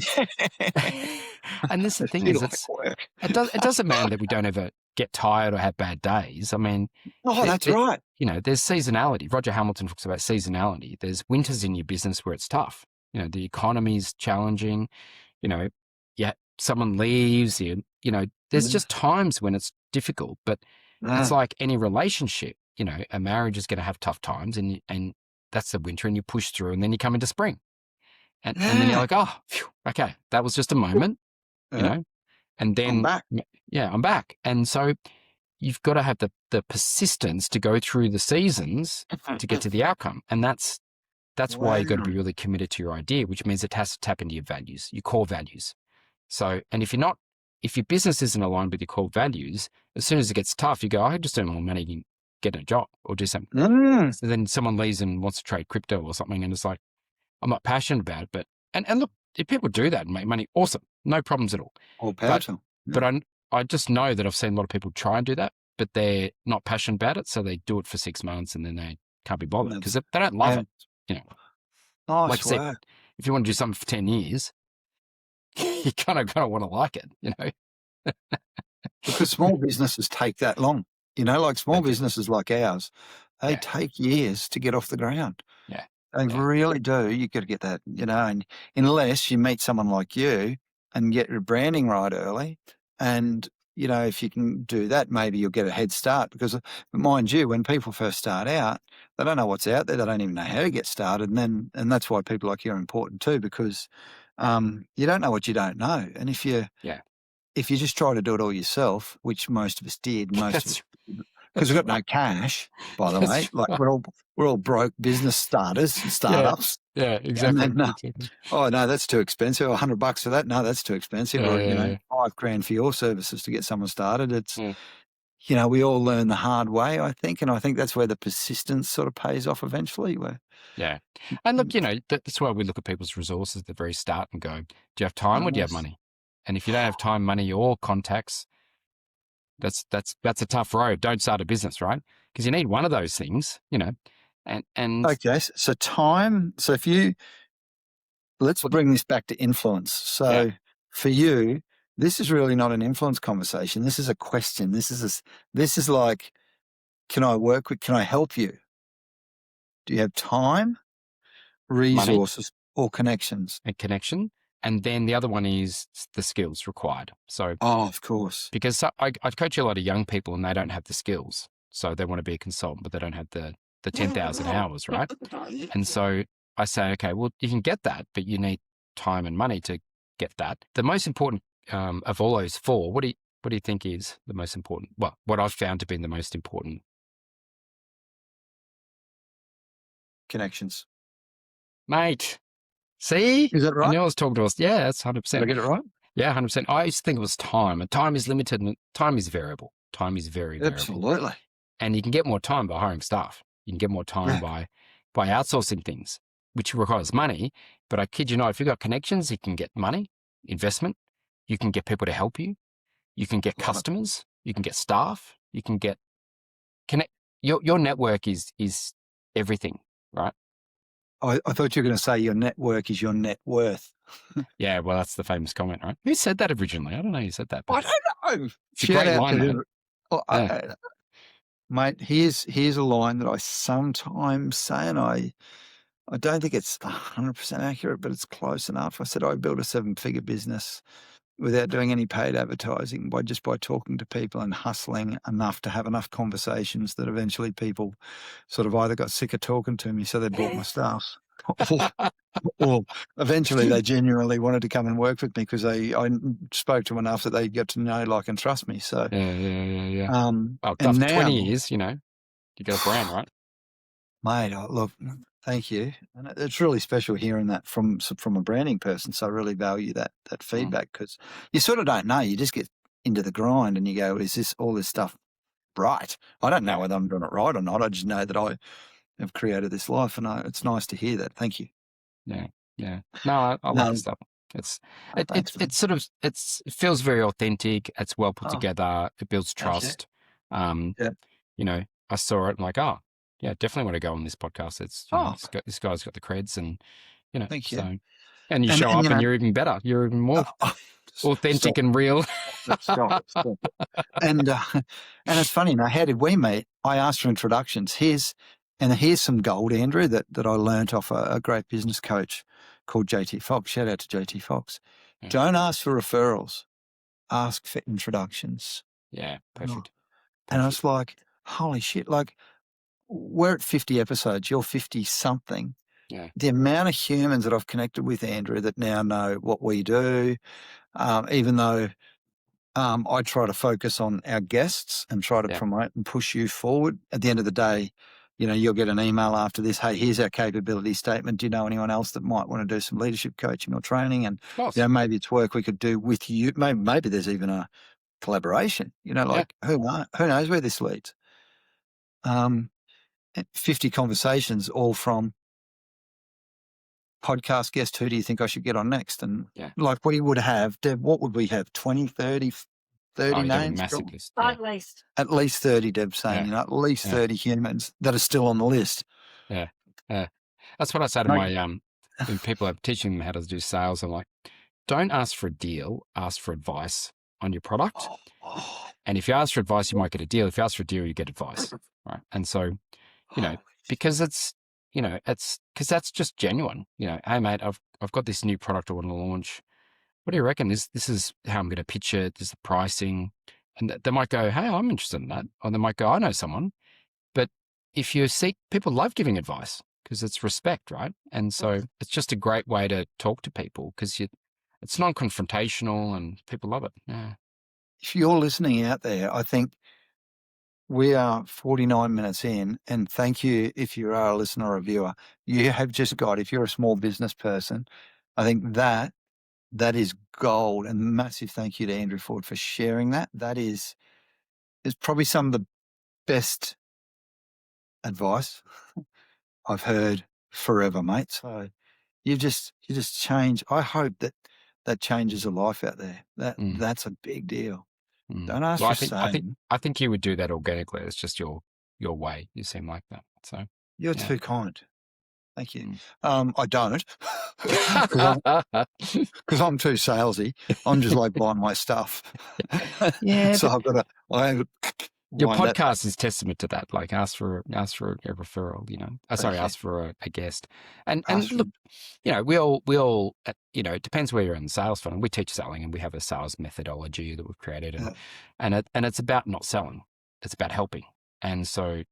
and this the It'd thing be is, like work. it doesn't mean that we don't ever get tired or have bad days. I mean, Oh, that's right. there's seasonality. Roger Hamilton talks about seasonality. There's winters in your business where it's tough. The economy's challenging. Yeah, someone leaves. There's Mm. just times when it's difficult. But it's Mm. like any relationship. A marriage is going to have tough times, and that's the winter, and you push through, and then you come into spring, and then you're Yeah. like, oh, phew, okay, that was just a moment, Yeah. and I'm then back. yeah, I'm back. And so you've got to have the persistence to go through the seasons to get to the outcome, and that's why Wow. you've got to be really committed to your idea, which means it has to tap into your values, your core values. So, and if your business isn't aligned with your core values, as soon as it gets tough, you go, I just earn more money and get a job or do something. Mm. So then someone leaves and wants to trade crypto or something, and it's like, I'm not passionate about it, but and look, if people do that and make money, awesome, no problems at all. All But powerful. but I just know that I've seen a lot of people try and do that, but they're not passionate about it, so they do it for 6 months and then they can't be bothered because they don't love it. Like Nice I said, work. if you want to do something for 10 years, you kind of want to like it, Because small businesses take that long. Like small They do. businesses like ours, they Yeah. take years to get off the ground. Yeah. They Yeah. really do. You got to get that, and unless you meet someone like you and get your branding right early, and if you can do that, maybe you'll get a head start. Because, mind you, when people first start out, they don't know what's out there. They don't even know how to get started, and that's why people like you are important too. Because you don't know what you don't know, and if you Yeah. just try to do it all yourself, which most of us did, because That's we've got right. no cash, by the That's way. Like right. we're all broke business starters and startups. Yeah, exactly. And then, Exactly. oh no, that's too expensive. $100 for that? No, that's too expensive. Yeah, Or yeah. $5,000 for your services to get someone started. It's Yeah. we all learn the hard way, I think, and I think that's where the persistence sort of pays off eventually. Where Yeah. And look, that's why we look at people's resources at the very start and go, do you have time or do you have money? And if you don't have time, money, or contacts, that's a tough road. Don't start a business, right? Because you need one of those things, and okay, so time. So let's bring this back to influence. So yeah. for you, this is really not an influence conversation. This is a question. This is like, can I help you? Do you have time, Money resources, or connections? and connection. And then the other one is the skills required. So, Oh, of course. because I coach a lot of young people and they don't have the skills. So they want to be a consultant, but they don't have the 10,000 hours, right? And so I say, okay, well, you can get that, but you need time and money to get that. The most important of all those four, what do you think is the most important? Well, what I've found to be the most important. Connections. Mate, see? Is that I right? knew I was talking to us. Yeah, that's 100%. Did I get it right? Yeah, 100%. I used to think it was time, and time is limited and time is variable. Time is very variable. Absolutely. And you can get more time by hiring staff. You can get more time Yeah. by outsourcing things, which requires money. But I kid you not, if you've got connections, you can get money, investment. You can get people to help you. You can get Love it. customers. You can get staff. You can get connect. Your network is everything, right? I thought you were going to say your network is your net worth. Yeah, well, that's the famous comment, right? Who said that originally? I don't know who said that, I but don't know. it's a Shout great out line, to mate. whoever. Oh, Yeah. mate, here's a line that I sometimes say, and I don't think it's 100% accurate, but it's close enough. I said I built a 7-figure business without doing any paid advertising by talking to people and hustling enough to have enough conversations that eventually people sort of either got sick of talking to me, so they bought my stuff, or, or eventually they genuinely wanted to come and work with me because I spoke to them enough that they got to know, like, and trust me. So, Yeah. Well, and after now, 20 years, you got a brand, right? mate, look, thank you, and it's really special hearing that from a branding person. So I really value that feedback, because you sort of don't know. You just get into the grind and you go, "Is this all this stuff right?" I don't know Yeah. whether I'm doing it right or not. I just know that I have created this life, and it's nice to hear that. Thank you. Yeah. No, I love the stuff. It's Thanks, man. it feels very authentic. It's well put Oh, together. It builds thank you. trust. Um, Yeah. I saw it and like, oh, yeah, definitely want to go on this podcast. It's Oh, this guy's got the creds, and thank you. so, and you And show up and you're even better. You're even more oh, authentic stop, and real. stop, stop. And it's funny. Now, how did we meet? I asked for introductions. Here's some gold, Andrew, that I learnt off a great business coach called JT Fox. Shout out to JT Fox. Yeah. Don't ask for referrals. Ask for introductions. Yeah, And perfect. I was like, holy shit! Like, we're at 50 episodes. You're 50 something. Yeah. The amount of humans that I've connected with, Andrew, that now know what we do, even though I try to focus on our guests and try to Yeah. promote and push you forward. At the end of the day, you'll get an email after this. Hey, here's our capability statement. Do you know anyone else that might want to do some leadership coaching or training? And Nice. maybe it's work we could do with you. Maybe there's even a collaboration. Like, who knows where this leads? 50 conversations, all from podcast guest. Who do you think I should get on next? And like, we would have, Deb, what would we have? 20, 30 Oh, you have a names? massive list. At least. At least 30, Deb saying, at least 30 humans that are still on the list. Yeah. That's what I say to my when people are teaching them how to do sales. I'm like, don't ask for a deal, ask for advice on your product. And if you ask for advice, you might get a deal. If you ask for a deal, you get advice. Right. And so, because it's because that's just genuine. Hey mate, I've got this new product I want to launch. What do you reckon? This is how I'm going to pitch it. This is the pricing. And they might go, hey, I'm interested in that. Or they might go, I know someone. But if you seek, people love giving advice because it's respect, right? And so it's just a great way to talk to people because it's non-confrontational and people love it. Yeah. If you're listening out there, I think we are 49 minutes in, and thank you if you are a listener or a viewer. You have just got, if you're a small business person, I think that is gold. And massive thank you to Andrew Ford for sharing that. That is probably some of the best advice I've heard forever, mate. So you just change. I hope that changes a life out there. That's a big deal. Don't ask for saying. I think you would do that organically. It's just your way. You seem like that. So you're too kind. Thank you. I don't, because I'm too salesy. I'm just like buying my stuff. Yeah. So I've got to. Your podcast is testament to that. Like, ask for a referral. Ask for a guest. And look, we all it depends where you're in the sales funnel. We teach selling, and we have a sales methodology that we've created, and it's about not selling. It's about helping. And so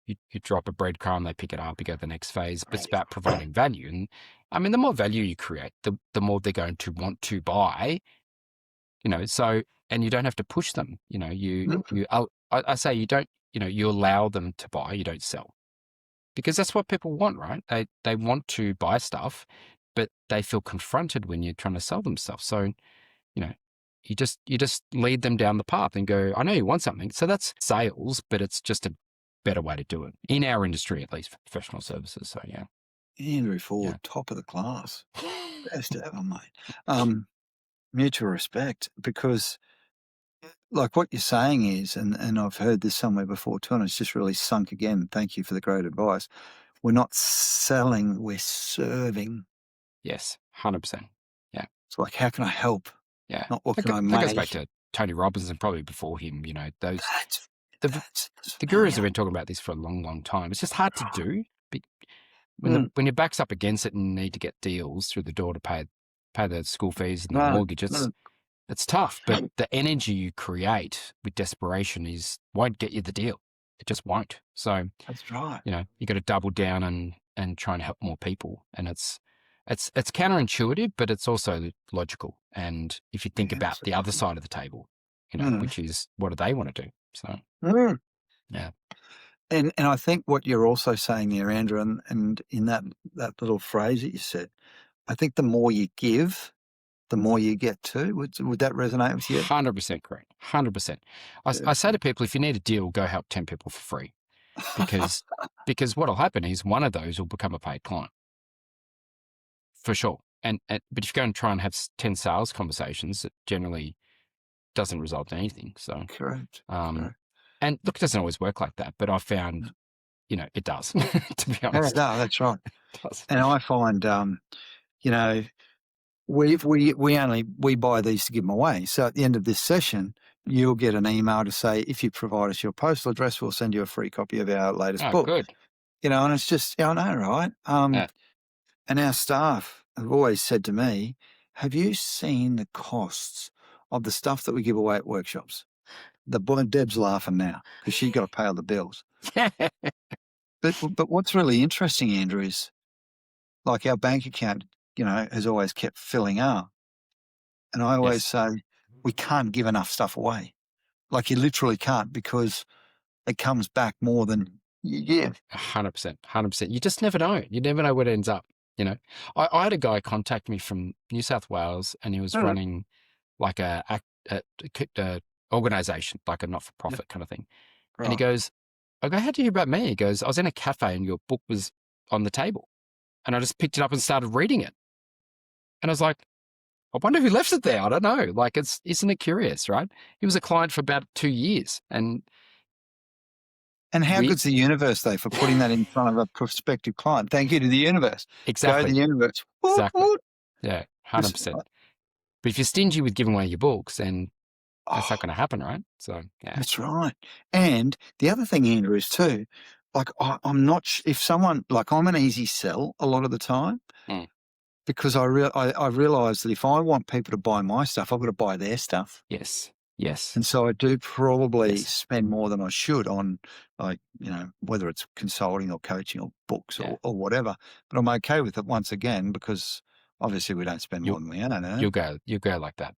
you drop a breadcrumb, they pick it up, you go to the next phase. But it's about providing value. And I mean, the more value you create, the more they're going to want to buy. So, and you don't have to push them. I say you don't, you allow them to buy, you don't sell. Because that's what people want, right? They want to buy stuff, but they feel confronted when you're trying to sell them stuff. So, You just lead them down the path and go, I know you want something. So that's sales, but it's just a better way to do it in our industry, at least for professional services. So yeah. Andrew Ford, top of the class. Best ever, mate. Mutual respect, because like what you're saying is, and I've heard this somewhere before too, and it's just really sunk again. Thank you for the great advice. We're not selling, we're serving. Yes, 100%. Yeah. It's like, how can I help? Yeah. Not what That, can I that goes back make? to Tony Robbins and probably before him, That's, the, that's the gurus familiar. have been talking about this for a long, long time. It's just hard to do. Mm. When your back's up against it and you need to get deals through the door to pay the school fees and the No, mortgage, no. it's tough. But the energy you create with desperation won't get you the deal. It just won't. So That's right. you got to double down and try and help more people. And it's counterintuitive, but it's also logical. And if you think about the other side of the table, which is what do they want to do? So yeah. And I think what you're also saying there, Andrew, and in that little phrase that you said, I think the more you give, the more you get too. Would that resonate with you? 100% correct. 100%. I say to people, if you need a deal, go help 10 people for free, because what'll happen is one of those will become a paid client for sure. But if you go and try and have 10 sales conversations, it generally doesn't result in anything. So correct. And look, it doesn't always work like that, but I found, it does, to be honest. No, that's right. It does. And I find, we buy these to give them away. So at the end of this session, you'll get an email to say, if you provide us your postal address, we'll send you a free copy of our latest book. Good. And it's just, I know, right? Yeah. And our staff have always said to me, have you seen the costs of the stuff that we give away at workshops? Deb's laughing now because she's got to pay all the bills. But what's really interesting, Andrew, is like our bank account, has always kept filling up. And I always say, we can't give enough stuff away. Like you literally can't, because it comes back more than you give. 100%. 100%. You just never know. You never know where it ends up. I had a guy contact me from New South Wales, and he was running like a organization, like a not-for-profit kind of thing. Right. And he goes, I go, how'd you hear about me? He goes, I was in a cafe and your book was on the table, and I just picked it up and started reading it. And I was like, I wonder who left it there. I don't know. Like, isn't it curious, right? He was a client for about 2 years. And how good's the universe, though, for putting that in front of a prospective client? Thank you to the universe. Exactly. Go to the universe. Exactly. Yeah, 100%. But if you're stingy with giving away your books, then that's not going to happen, right? So, yeah. That's right. And the other thing, Andrew, is too, like, I'm not, if someone, like, I'm an easy sell a lot of the time, because I realize that if I want people to buy my stuff, I've got to buy their stuff. Yes. And so I do probably spend more than I should on, like, whether it's consulting or coaching or books or whatever. But I'm okay with it once again, because obviously we don't spend more than we earn. You'll go like that.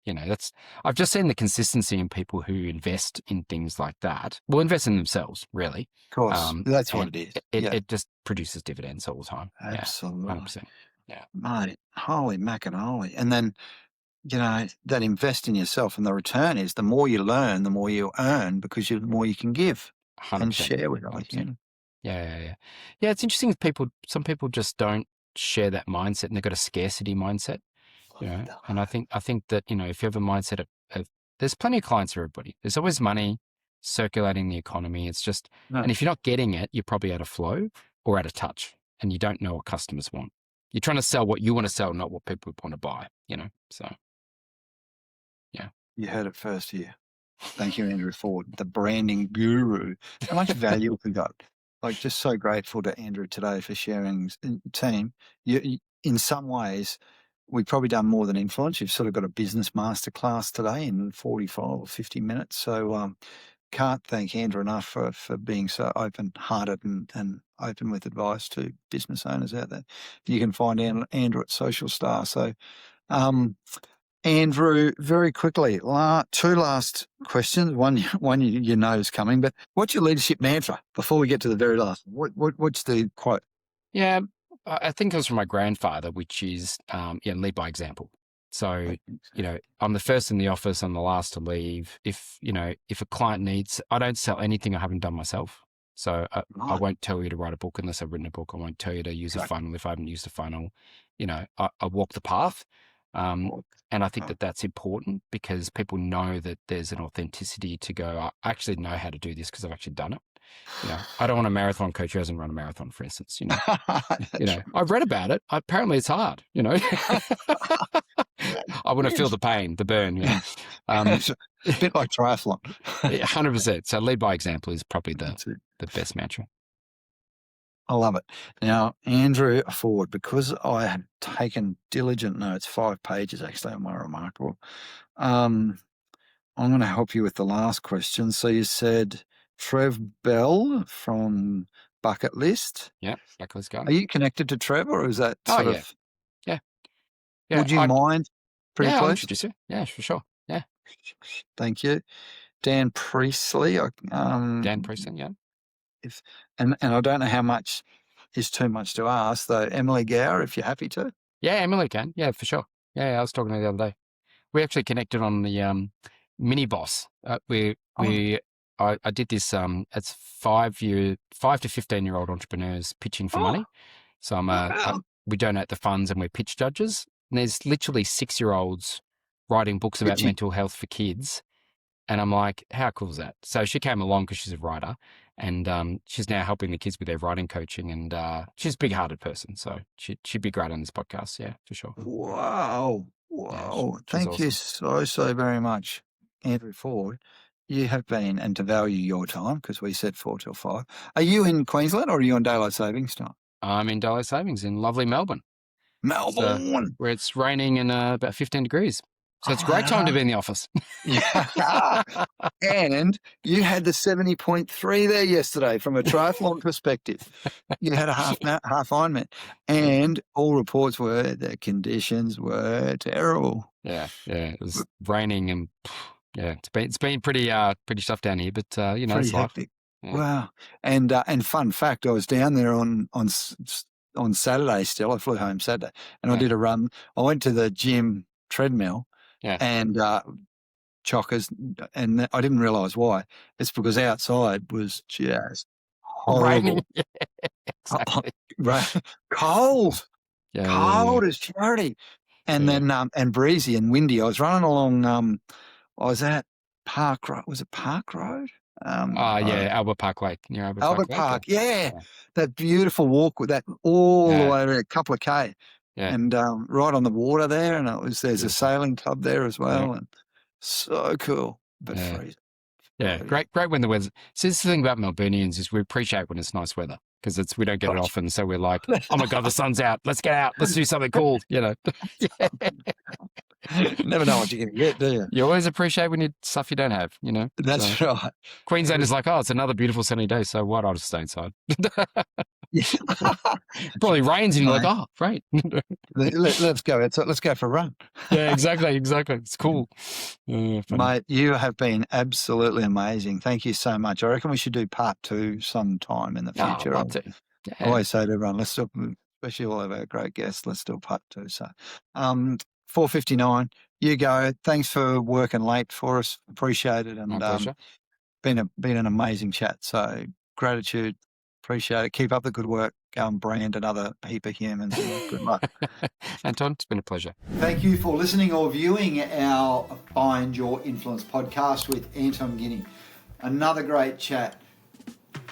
I've just seen the consistency in people who invest in things like that. Well, invest in themselves, really. Of course. That's what it is. It just produces dividends all the time. Absolutely. 100%. Yeah. Mate, holy macaroni. And then, that invest in yourself, and the return is the more you learn, the more you earn, because the more you can give 100%. and share with others. Yeah. It's interesting with some people just don't share that mindset, and they've got a scarcity mindset, and I think that, if you have a mindset of there's plenty of clients for everybody. There's always money circulating the economy. It's just, and if you're not getting it, you're probably out of flow or out of touch, and you don't know what customers want. You're trying to sell what you want to sell, not what people want to buy, so. Yeah. You heard it first here. Thank you, Andrew Ford, the branding guru. How much value we got. Like, just so grateful to Andrew today for sharing. Team, you, in some ways, we've probably done more than influence. You've sort of got a business masterclass today in 45 or 50 minutes. So can't thank Andrew enough for being so open-hearted and open with advice to business owners out there. You can find Andrew at Social Star. So, Andrew, very quickly, two last questions. One you know is coming, but what's your leadership mantra before we get to the very last? What's the quote? Yeah, I think it was from my grandfather, which is lead by example. So, I'm the first in the office, I'm the last to leave. If a client needs, I don't sell anything I haven't done myself. So I won't tell you to write a book unless I've written a book. I won't tell you to use a funnel if I haven't used a funnel. I walk the path. And I think that that's important because people know that there's an authenticity to go, I actually know how to do this because I've actually done it. I don't want a marathon coach who hasn't run a marathon, for instance. I've read about it. Apparently it's hard, I want to feel the pain, the burn. It's a bit like triathlon. 100%. So lead by example is probably the best mantra. I love it. Now, Andrew Ford, because I have taken diligent notes, 5 pages actually, on my remarkable. I'm going to help you with the last question. So you said Trev Bell from Bucket List. Yeah, Bucket List guy. Are you connected to Trev, or is that sort of? Yeah. Would you mind? Pretty close? I'll introduce you. Yeah, for sure. Yeah. Thank you. Dan Priestley. Dan Priestley, yeah. And I don't know how much is too much to ask, though. Emily Gower, if you're happy to. Yeah, Emily can. Yeah, for sure. Yeah, I was talking to her the other day. We actually connected on the mini boss. I did this. It's 5 to 15-year-old entrepreneurs pitching for money. So we donate the funds and we're pitch judges. And there's literally 6-year-olds writing books about mental health for kids. And I'm like, how cool is that? So she came along because she's a writer, and she's now helping the kids with their writing coaching. And she's a big-hearted person, so she'd be great on this podcast. Yeah, for sure. Wow. Yeah, Thank you so very much, Andrew Ford. You have been, and to value your time, because we said 4 till 5. Are you in Queensland or are you on daylight savings time? I'm in daylight savings in lovely Melbourne. Melbourne, where it's raining and about 15 degrees. So it's a great time to be in the office. Yeah. And you had the 70.3 there yesterday from a triathlon perspective. You had a half Ironman. And all reports were that conditions were terrible. Yeah. It was raining and it's been pretty tough down here, but pretty it's hectic. Yeah. Wow. And fun fact, I was down there on Saturday still. I flew home Saturday and I did a run. I went to the gym treadmill. Yeah. And chockers, and I didn't realise why. It's because outside was just horrible. Exactly. Cold. Cold as charity. And then and breezy and windy. I was running along I was at Park Road. Was it Park Road? Albert Park Lake. Near Albert Park. Yeah. That beautiful walk with that all the way to a couple of K. Yeah. And right on the water there, and there's a sailing club there as well, and so cool, but freezing. Yeah, great when the weather. So this is the thing about Melburnians is we appreciate when it's nice weather because we don't get it often. So we're like, oh my God, the sun's out. Let's get out. Let's do something cool. Never know what you're going to get, do you? You always appreciate when you stuff you don't have. That's right. Queensland is like, oh, it's another beautiful sunny day. So why not just stay inside? It probably rains and you're like, oh, great. Let's go. Let's go for a run. Yeah, exactly. It's cool. Mate, you have been absolutely amazing. Thank you so much. I reckon we should do part 2 sometime in the future. I always say to everyone, let's do, especially all of our great guests, let's do part 2. So 4:59, you go. Thanks for working late for us. Appreciate it. And my pleasure. Been an amazing chat. So gratitude. Appreciate it. Keep up the good work. Go and brand another heap of humans. Good luck. Anton, it's been a pleasure. Thank you for listening or viewing our Find Your Influence podcast with Anton Guinea. Another great chat.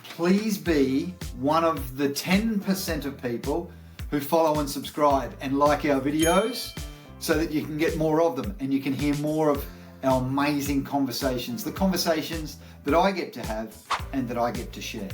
Please be one of the 10% of people who follow and subscribe and like our videos so that you can get more of them and you can hear more of our amazing conversations, the conversations that I get to have and that I get to share.